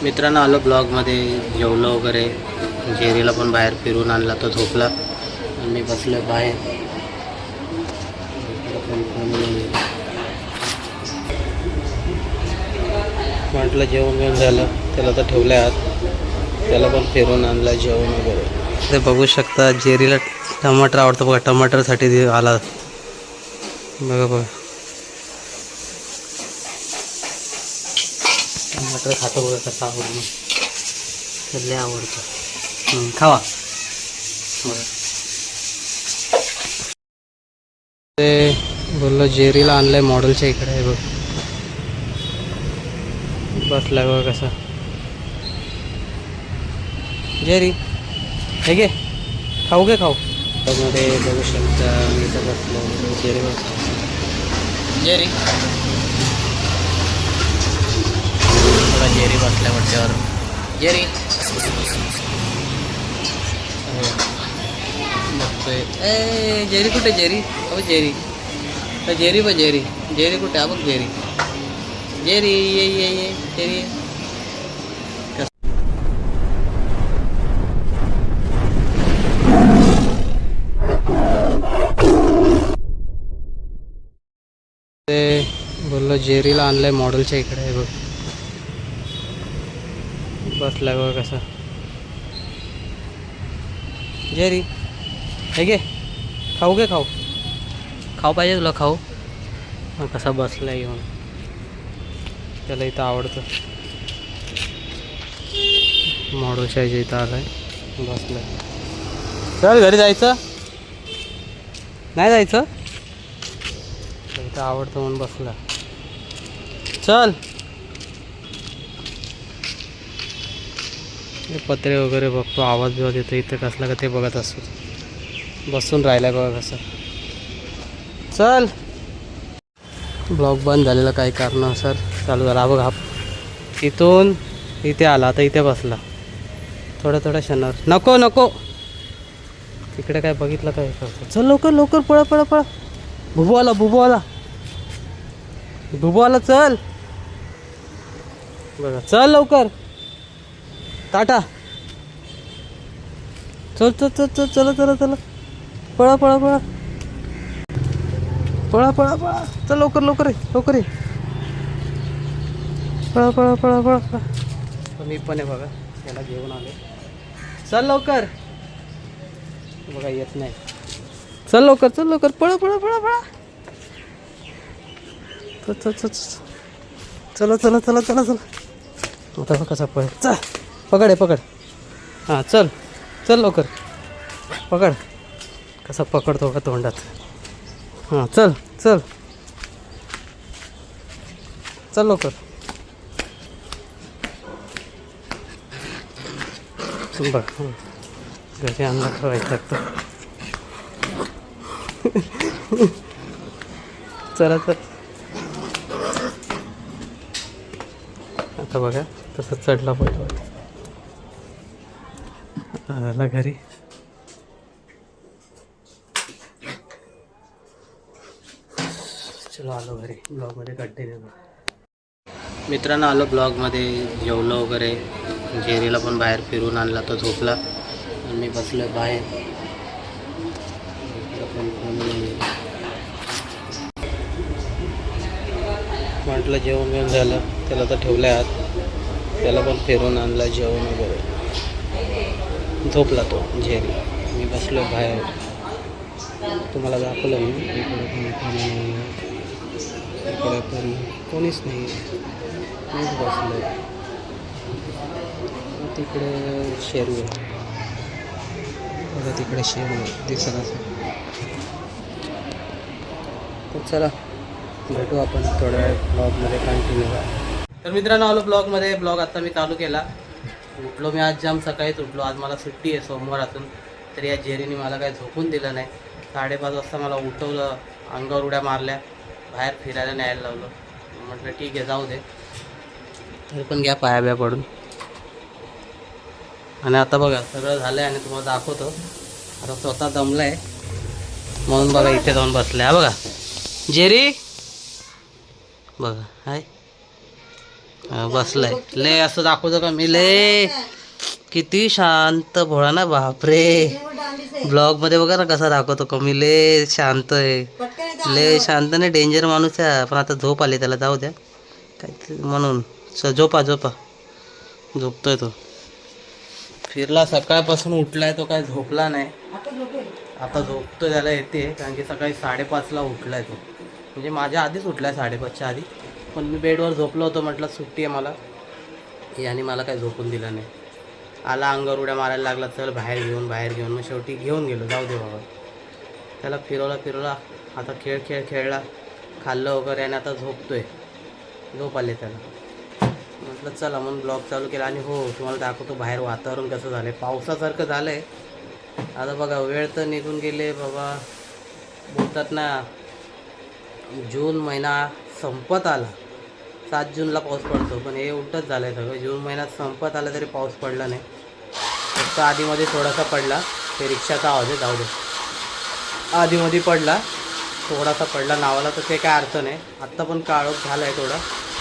मित्रांनो आलो ब्लॉगमध्ये, जेवलो वगैरे, जेरीला पण बाहेर फिरून आणला, तो झोपला आणि मी बसलो बाहेर. म्हटलं जेवण घेऊन झालं, त्याला तर ठेवलं आत, त्याला पण फिरून आणला जेवण वगैरे. ते बघू शकता, जेरीला टमाटर आवडतं बघा, टमाटरसाठी आला बघा बघा. टमाटर खातो बघा कसा आवडतो, त्याला आवडतं. खावा बघा. ते बोललो जेरीला आणलंय मॉडेलच्या इकडे आहे बघ, बसलाय बघा कसा. जेरी हे घे, खाऊ घे खाऊ. त्यामध्ये बघू शकता मी तर बसलो, जेरी बसलो. जेरी थोडा जेरी बसल्या वाट्यावर. जेरी बघतोय. ए जेरी कुठे? जेरी अहो जेरी, तर जेरी बघ, जेरी जेरी कुठे? हा बघ जेरी. जेरी ये ये ये जेरी. ते बोललो जेरीला आणलंय मॉडेलच्या इकडे आहे बघ, बसलाय बघा कसा. जेरी हे घे, खाऊ घे खाऊ. खाऊ पाहिजे तुला? खाऊ. कसा बसलाय येऊन, त्याला इथं आवडतं. मॉडेलच्या इथं आलाय, बसलाय. चल घरी जायचं नाही? जायचं इथं आवडतं म्हणून बसला. चल. पत्रे वगैरे बघतो, आवाज बिवाज येतो इथं कसला का ते बघत असतो. बसून राहिलाय बघा कसं. चल. ब्लॉग बंद झालेला काही कारणानुसार, चालू झाला बघा. इथून इथे आला, आता इथे बसला थोड्या क्षणावर. नको नको, तिकडे काय बघितलं काय करतो. चल लवकर लवकर, पळा पळा पळा. बुबू आला, बुबू आला, बुबू आला. चल बघा, चल लवकर. टाटा. चल चल चल चल, चला चला चला, पळा पळा पळा पळा पळा पळा. चल लवकर लवकर ये, लवकर ये. पळा पळा पळा पळा पळा. मी पण आहे बघा, त्याला घेऊन आले. चल लवकर. बघा येत नाही. चल लवकर, चल लवकर, पळा पळा पळा पळा. चल चल चला चला चला चला चला. आता कसा पळ. चल पकड आहे, पकड. हां चल चल लवकर, पकड. कसा पकडतो का तोंडात. हां चल चल चल लवकर. बघ घरी आणला ठेवायचं लागतं. चला तर आता बघा तसं चढला पाहिजे. आला घरी. चलो आलो घरी. ब्लॉगमध्ये कंटिन्यू. मित्रांनो आलो ब्लॉगमध्ये, जेवलो वगैरे, जेरीला पण बाहेर फिरून आणला, तो झोपला आणि मी बसलो बाहेर. म्हटलं जेवण घेऊन झालं, त्याला तर ठेवलं आत, त्याला पण फिरून आणला जेवण वगैरे. झोपला तो जेरी. मी बसलो बाहेर, तुम्हाला दाखवलं मी. इकडे पण कोणीच नाही, मीच बसलो. तिकडे शेरू आहे बघा, तिकडे शेरू आहे दिसत असं. तर चला भेटू आपण थोड्या वेळ ब्लॉगमध्ये कंटिन्यू. तर मित्रांनो आलो ब्लॉगमध्ये. ब्लॉग आता मी चालू केला. उठलो मी आज, जाम सकाळीच उठलो. आज मला सुट्टी आहे सोमवारातून. तर या जेरीने मला काय झोपून दिलं नाही. 5:30 वाजता मला उठवलं, अंगावर उड्या मारल्या, बाहेर फिरायला न्यायला लावलं. म्हटलं ठीक आहे जाऊ दे, तरी पण घ्या पाया ब्या पडून. आणि आता बघा सगळं झालं आहे आणि तुम्हाला दाखवतो. आता स्वतः दमलं आहे म्हणून बघा इथे जाऊन बसलं आहे. बघा जेरी बघा, हाय बसलाय. ले असं दाखवतो का मी? ले किती शांत भोळा ना, बापरे. ब्लॉग मध्ये बघा ना कसा दाखवतो का मी. ले शांत आहे, ले शांत नाही, डेंजर माणूस आहे. पण आता झोप आली त्याला, जाऊ द्या काय म्हणून. झोपा झोपा, झोपतोय तो. फिरला सकाळपासून, उठलाय तो, काय झोपला नाही. आता झोपतोय, त्याला येते. कारण की सकाळी 5:30ला उठलाय तो. म्हणजे माझ्या आधीच उठलाय, 5:30च्या आधी. पण मी बेडवर झोपलो होतो, म्हटलं सुट्टी आहे मला. याने मला काय झोपून दिलं नाही. आला अंगावर उड्या मारायला लागला, चल बाहेर घेऊन बाहेर घेऊन. मग शेवटी घेऊन गेलो, जाऊ दे बाबा. त्याला फिरवला. आता खेळला, खाल्लं वगैरे, आणि आता झोपतोय. झोप आले त्याला. म्हटलं चला म्हणून ब्लॉग चालू केला. आणि हो, तुम्हाला दाखवतो बाहेर वातावरण कसं झालं आहे. पावसासारखं झालं आहे. आता बघा, वेळ तर निघून गेले बाबा. बोलतात ना, जून महिना संपत आला. 7 जूनला पाऊस पडतो, पण हे उलटच झालं आहे सगळं. जून महिन्यात संपत आला तरी पाऊस पडला नाही. फक्त आधीमध्ये थोडासा पडला, ते रिक्षाचा आवाज आहे, जाऊ दे. आधीमध्ये पडला, थोडासा पडला नावाला, तर ते काय अर्थ नाही. आत्ता पण काळोख झाला आहे थोडा.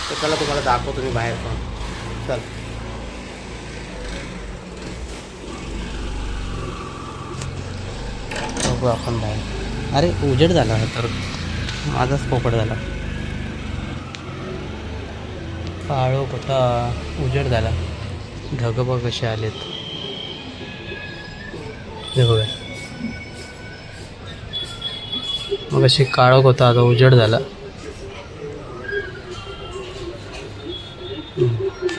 तर चला तुम्हाला दाखवतो मी बाहेर पण. चल बघू आपण बाहेर. अरे उजेड झाला तर माझाच पोपट झाला. काळो कुठा उजेड झाला. ढग बघ कसे आलेत, हे बघा. मग अशी काळोख होता, आता उजेड झाला.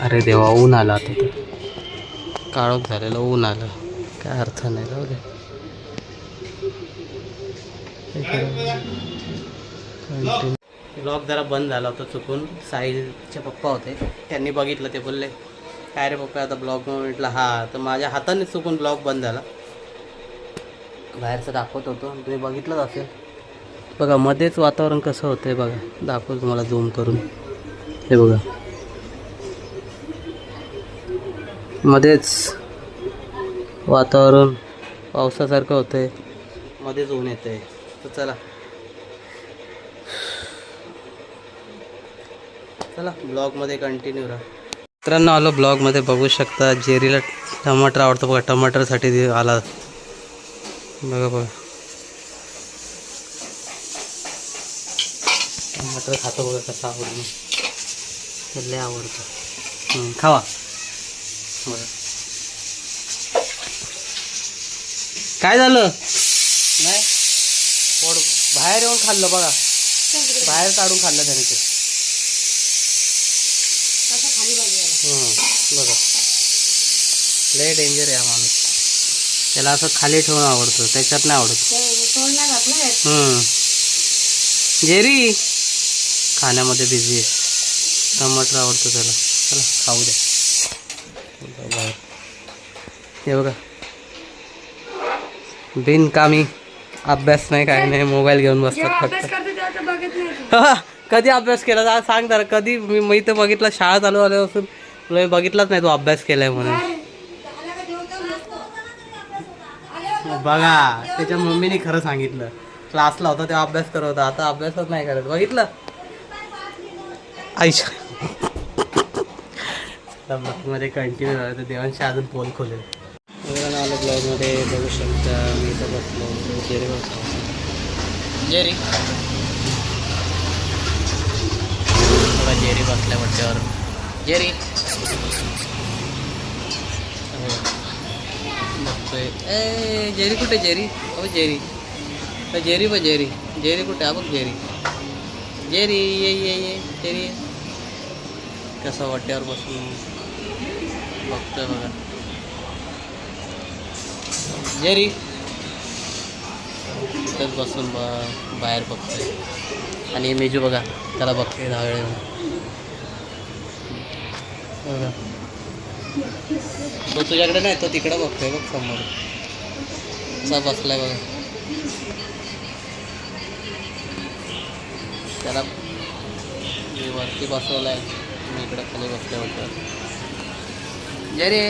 अरे देवा, ऊन आला आता. तर काळोख झालेलं ऊन आलं, काय अर्थ नाही, जाऊ दे. ब्लॉग जरा बंद झाला होता चुकून. साहिलचे पप्पा होते, त्यांनी बघितलं. ते बोलले काय रे पप्पा आता ब्लॉग, म्हटलं हा. तर माझ्या हाताने चुकून ब्लॉग बंद झाला. बाहेरचं दाखवत होतो, तुम्ही बघितलंच असेल. बघा मध्येच वातावरण कसं होतं आहे बघा. दाखवतो तुम्हाला झूम करून. हे बघा, मध्येच वातावरण पावसासारखं होतं आहे, मध्येच ऊन येतं आहे. तर चला ब्लॉगमध्ये कंटिन्यू राहा. मित्रांनो, आलो ब्लॉगमध्ये. बघू शकता जेरीला टमाटर आवडतं बघा. टमाटरसाठी आला बघा. टमाटर खातो बघा, कसं आवडतं, लय आवडतं. खावा बघा. काय झालं नाही, पोट बाहेर येऊन खाल्लं बघा. बाहेर काढून खाल्लं त्याने ते. बघा, लय डेंजर आहे हा माणूस. त्याला असं खाली ठेवून आवडतं, त्याच्यात नाही आवडत. जेरी खाण्यामध्ये बिझी आहे. टमाटर आवडतं त्याला. चला खाऊ द्या. हे बघा, बिनकामी अभ्यास नाही, काय नाही, मोबाईल घेऊन बसतात फक्त. कधी अभ्यास केला सांग जरा. कधी मी तर बघितलं, शाळा चालू झाल्यापासून तुला बघितलाच नाही तू अभ्यास केलाय म्हणून. बघा, त्याच्या मम्मीने खरं सांगितलं. क्लासला होता तेव्हा अभ्यास करत होता, आता अभ्यासच नाही करत. बघितलं आयुष्य. मध्ये कंटिन्यू झालं तर देवांशी अजून पोल खोलेल. आलं ब्लॉगमध्ये बघू शकता. मी इथं बसलो जेरी जेरी थोडा जेरी बसल्या वाटल्यावर. जेरी बघतोय. जेरी कुठे? जेरी अहो जेरी, जेरी बघ जेरी. जेरी कुठे? हा बघ जेरी. जेरी ये जेरी. कसं वाट्यावर बसून बघतोय बघा. जेरी इथंच बसून बाहेर बघतोय. आणि मेजू बघा, त्याला बघते धावळे बघा. तो तुझ्याकडे नाही, तो तिकडं बघतोय बघ समोर. असा बसलाय बघा. त्याला मी वरती बसवलाय, मी इकडं खाली बसल्या वाटतं. जेरी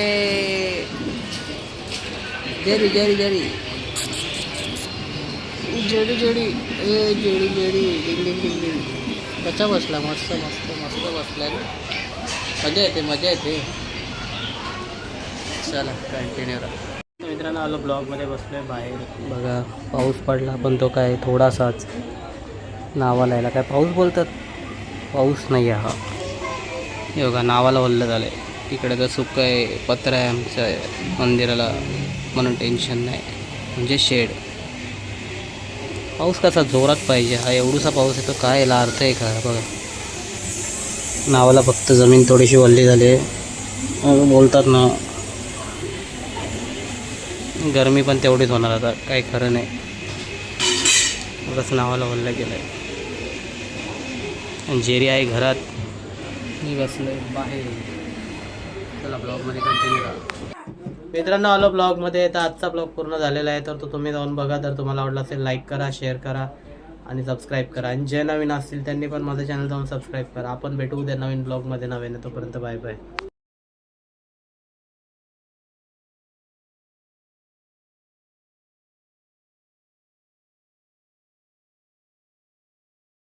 जेरी जेरी जेरी जेडी जेडी जेडी जेडी डिंग डिंग डिंग डिंग. कसा बसला? मस्त मस्त मस्त बसलाय ना. मजा येते. चला कंटिन्यू राहा. मित्रांनो आलो ब्लॉगमध्ये बसलो आहे बाहेर. बघा पाऊस पडला पण तो काय थोडासाच नावाला यायला काय पाऊस बोलतात, पाऊस नाही आहे हा. हे बघा नावाला ओल्लं झालं आहे. इकडे तर सुक्क आहे, पत्र आहे आमच्या मंदिराला म्हणून टेन्शन नाही, म्हणजे शेड. पाऊस कसा जोरात पाहिजे, हा एवढूसा पाऊस येतो काय याला अर्थ आहे का. बघा नावाला फक्त जमीन थोडीशी ओल्ली झाली आहे. बोलतात ना गरमी पण तेवढीच होणार आता, काही खरं नाही. बस नावाला ओल्लं गेलं आहे. जेरी आहे घरात, मी बसलो आहे बाहेर. चला ब्लॉगमध्ये कंटिन्यू करा. मित्रांनो आलो ब्लॉगमध्ये. तर आजचा ब्लॉग पूर्ण झालेला आहे, तर तो तुम्ही जाऊन बघा. तर तुम्हाला आवडला असेल लाईक करा, शेअर करा आणि सबस्क्राईब करा. आणि जे नवीन असतील त्यांनी पण माझं चॅनल जाऊन सबस्क्राईब करा. आपण भेटू उद्या नवीन ब्लॉगमध्ये नवीन. तोपर्यंत बाय बाय.